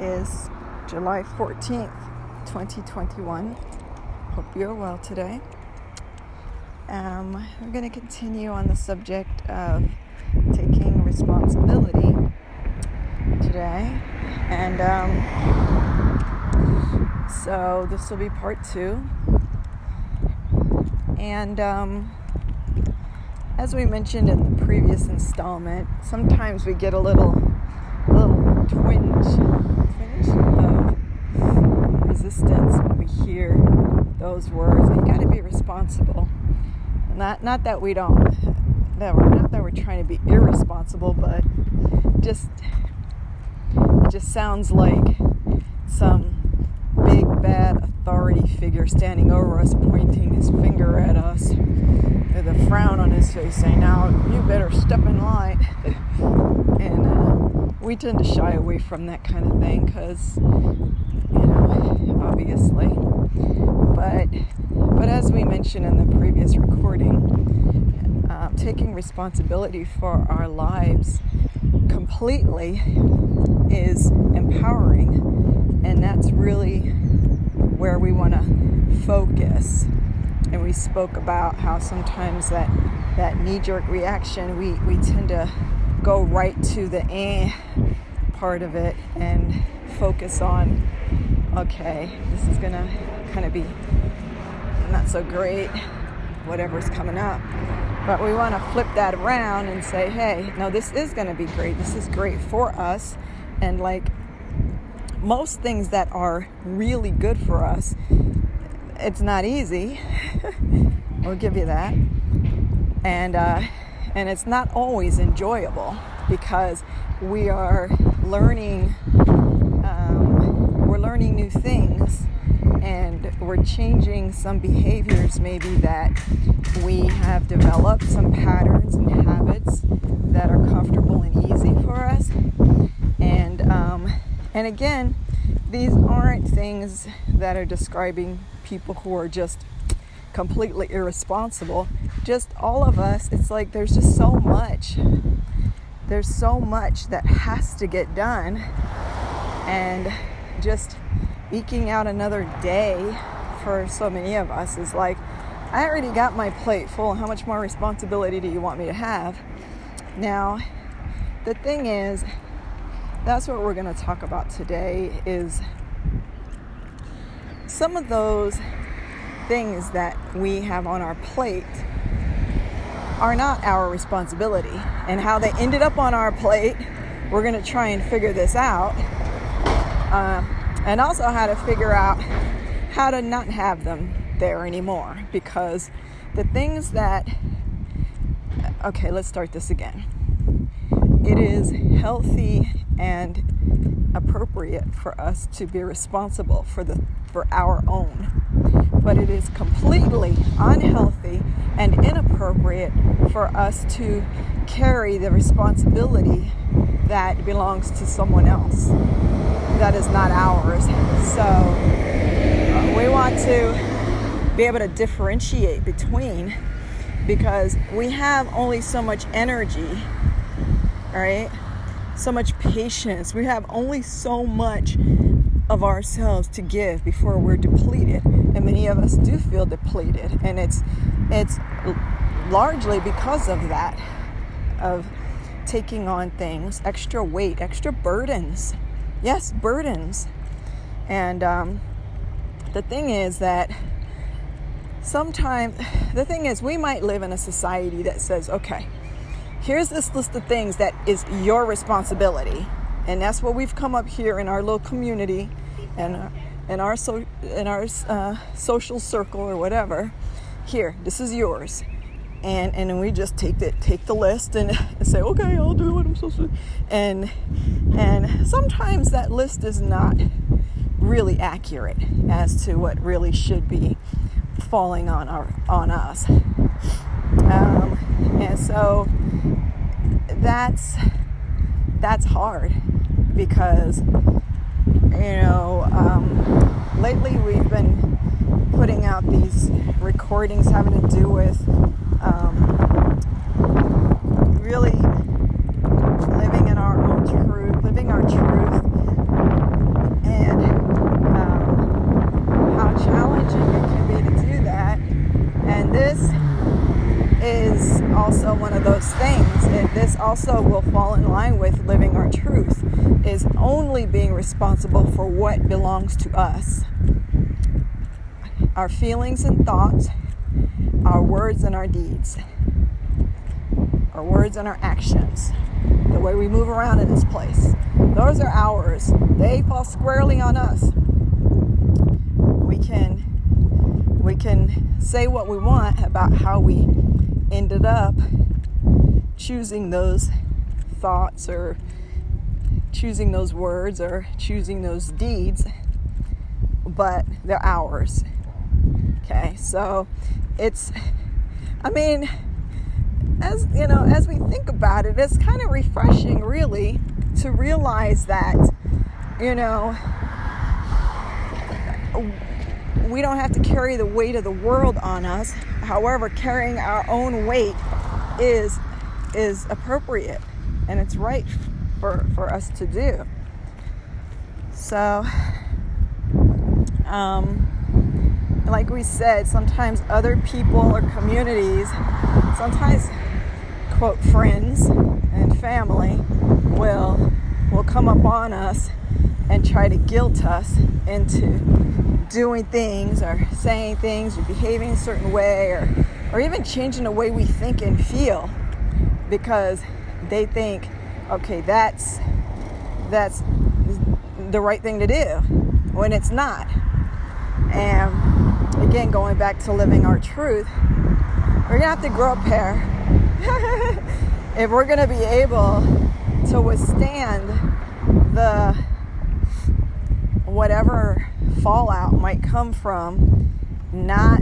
is July 14th, 2021. Hope you're well today. We're going to continue on the subject of taking responsibility today. And so this will be part 2. And as we mentioned in the previous installment, sometimes we get a little twinge of resistance when we hear those words. You got to be responsible. Not that we don't, not that we're trying to be irresponsible, but it just sounds like some big bad authority figure standing over us, pointing his finger at us with a frown on his face, saying, "Now you better step in line." And we tend to shy away from that kind of thing because, obviously. But as we mentioned in the previous recording, taking responsibility for our lives completely is empowering, and that's really where we want to focus. And we spoke about how sometimes that knee-jerk reaction, we tend to go right to the part of it and focus on, okay, this is gonna kind of be not so great, whatever's coming up. But we want to flip that around and say, hey, no, this is going to be great. This is great for us. And like most things that are really good for us, it's not easy. We'll give you that. And it's not always enjoyable because we are learning. We're learning new things, and we're changing some behaviors maybe that we have developed, some patterns and habits that are comfortable and easy for us. And again, these aren't things that are describing people who are just completely irresponsible. Just all of us, it's like there's just so much. There's so much that has to get done. And just eking out another day for so many of us is like, I already got my plate full. How much more responsibility do you want me to have? Now, the thing is, that's what we're going to talk about today, is some of those things that we have on our plate are not our responsibility. And how they ended up on our plate, we're going to try and figure this out. And also how to figure out how to not have them there anymore. Because the things that... Okay, let's start this again. It is healthy and appropriate for us to be responsible for our own. But it is completely unhealthy and inappropriate for us to carry the responsibility that belongs to someone else. That is not ours. So we want to be able to differentiate between, because we have only so much energy, right? So much patience. We have only so much of ourselves to give before we're depleted. And many of us do feel depleted. And it's largely because of that, of taking on things, extra weight, extra burdens. Yes, burdens. And the thing is we might live in a society that says, okay, here's this list of things that is your responsibility. And that's what we've come up here in our little community and in our social circle or whatever. Here, this is yours. And then we just take the list and say, okay, I'll do what I'm supposed to do. And sometimes that list is not really accurate as to what really should be falling on us. And so that's hard because, lately we've been putting out these recordings having to do with really living our truth, also will fall in line with living our truth, is only being responsible for what belongs to us. Our feelings and thoughts, our words and our deeds, our words and our actions, the way we move around in this place. Those are ours. They fall squarely on us. We can say what we want about how we ended up choosing those thoughts or choosing those words or choosing those deeds, but they're ours. Okay, so as we think about it, it's kind of refreshing, really, to realize that, we don't have to carry the weight of the world on us. However, carrying our own weight is appropriate, and it's right for us to do. So, like we said, sometimes other people or communities, sometimes, quote, friends and family will come upon us and try to guilt us into doing things or saying things or behaving a certain way or even changing the way we think and feel, because they think, okay, that's the right thing to do, when it's not. And again, going back to living our truth, we're gonna have to grow a pair if we're gonna be able to withstand the whatever fallout might come from not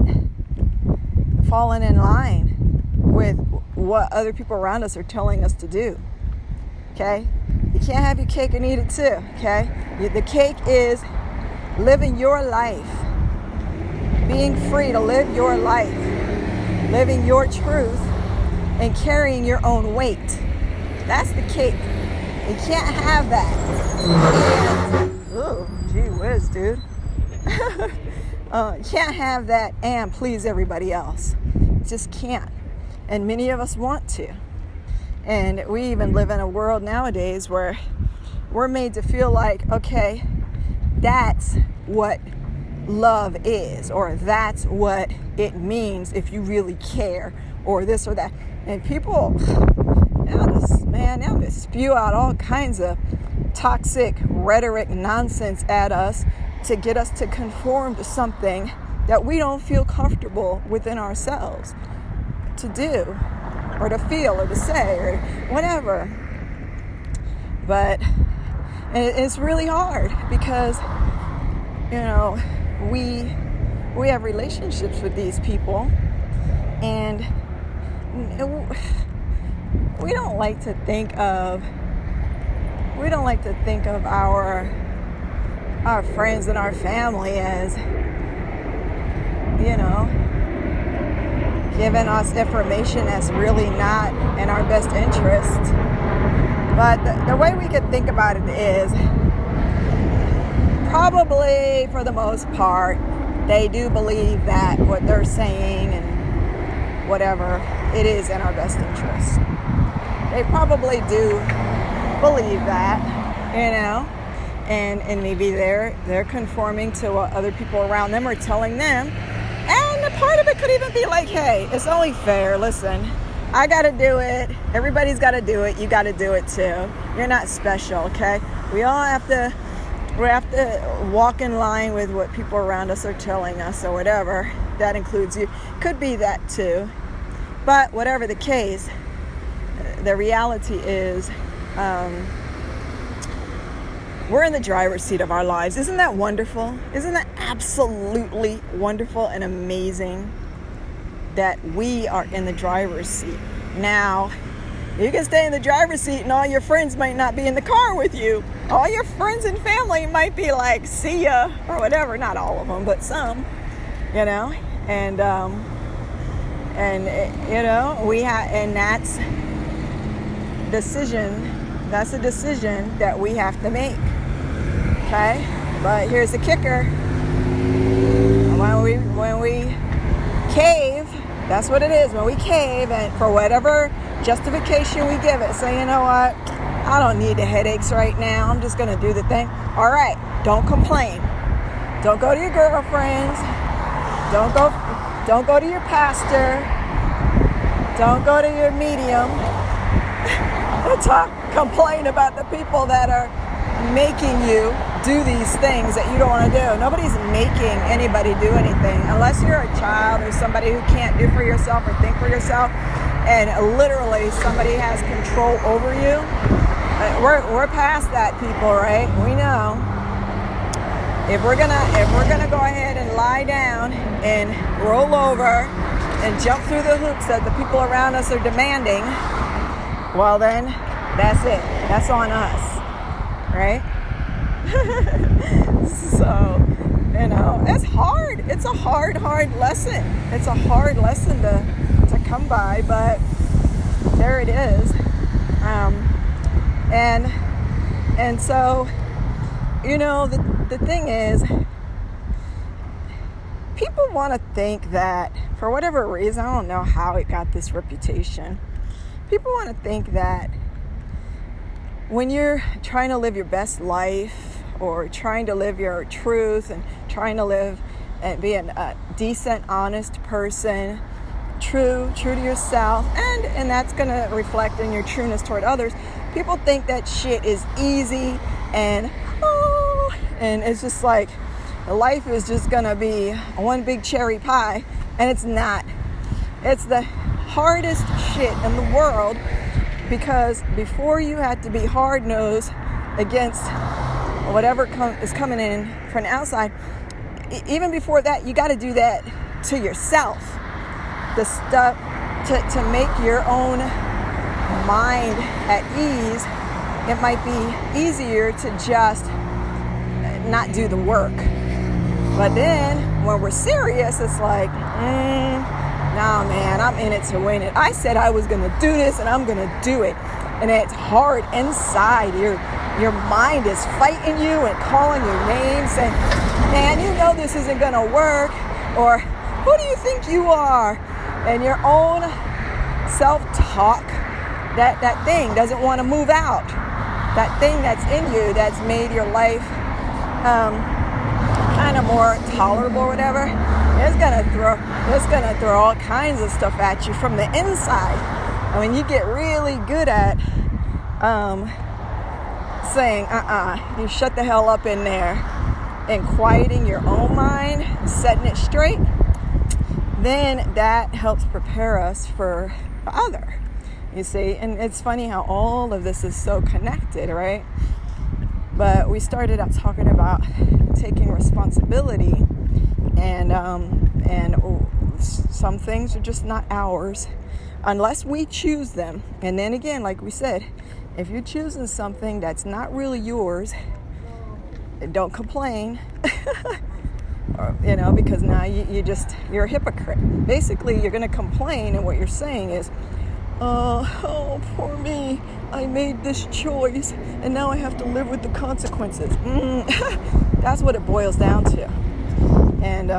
falling in line with what other people around us are telling us to do. Okay? You can't have your cake and eat it too. Okay? The cake is living your life, being free to live your life, living your truth, and carrying your own weight. That's the cake. You can't have that. Oh, gee whiz, dude. You can't have that and please everybody else. Just can't. And many of us want to. And we even live in a world nowadays where we're made to feel like, okay, that's what love is, or that's what it means if you really care, or this or that. And people now just spew out all kinds of toxic rhetoric nonsense at us to get us to conform to something that we don't feel comfortable within ourselves to do or to feel or to say or whatever. But it's really hard because we have relationships with these people, and we don't like to think of our friends and our family as giving us information that's really not in our best interest. But the way we could think about it is probably for the most part they do believe that what they're saying and whatever, it is in our best interest. They probably do believe that, and maybe they're conforming to what other people around them are telling them. And a part of it could even be like, hey, it's only fair. Listen, I got to do it. Everybody's got to do it. You got to do it too. You're not special, okay? We have to walk in line with what people around us are telling us or whatever. That includes you. Could be that too. But whatever the case, the reality is we're in the driver's seat of our lives. Isn't that wonderful? Isn't that absolutely wonderful and amazing that we are in the driver's seat? Now, you can stay in the driver's seat and all your friends might not be in the car with you. All your friends and family might be like, see ya, or whatever. Not all of them, but some, and that's a decision that we have to make. Okay? But here's the kicker. When we cave, that's what it is. When we cave, and for whatever justification we give it. Say, you know what? I don't need the headaches right now. I'm just going to do the thing. All right. Don't complain. Don't go to your girlfriends. Don't go to your pastor. Don't go to your medium. Complain about the people that are making you do these things that you don't want to do. Nobody's making anybody do anything unless you're a child or somebody who can't do for yourself or think for yourself, and literally somebody has control over you. We're past that, people, right? We know if we're gonna go ahead and lie down and roll over and jump through the hoops that the people around us are demanding, well then that's it. That's on us, right? So, it's hard. It's a hard lesson. It's a hard lesson to come by, but there it is. And so, the thing is, people want to think that, for whatever reason, I don't know how it got this reputation, people want to think that when you're trying to live your best life or trying to live your truth and trying to live and be a decent, honest person, true to yourself, and that's going to reflect in your trueness toward others, people think that shit is easy and it's just like life is just going to be one big cherry pie, and it's not. It's the hardest shit in the world, because before you had to be hard-nosed against whatever is coming in from the outside, even before that, you got to do that to yourself. The stuff to make your own mind at ease. It might be easier to just not do the work. But then when we're serious, it's like, nah, man, I'm in it to win it. I said I was going to do this, and I'm going to do it. And it's hard inside. Your mind is fighting you and calling your names, and man, you know this isn't going to work. Or who do you think you are? And your own self-talk, that thing doesn't want to move out. That thing that's in you that's made your life kind of more tolerable or whatever, it's gonna throw all kinds of stuff at you from the inside. And when you get really good at saying you shut the hell up in there and quieting your own mind, setting it straight, then that helps prepare us for the other. You see, and it's funny how all of this is so connected, right? But we started out talking about taking responsibility, and some things are just not ours unless we choose them. And then again, like we said, if you're choosing something that's not really yours, don't complain. Because now you're a hypocrite. Basically, you're going to complain, and what you're saying is, oh, poor me, I made this choice, and now I have to live with the consequences. That's what it boils down to. And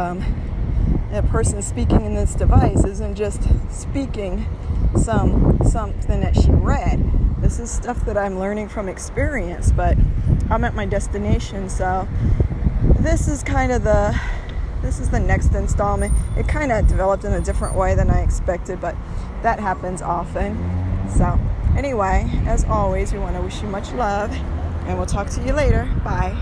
the person speaking in this device isn't just speaking something that she read. This is stuff that I'm learning from experience, but I'm at my destination, so this is the next installment. It kind of developed in a different way than I expected, but that happens often. So anyway, as always, we want to wish you much love, and we'll talk to you later. Bye.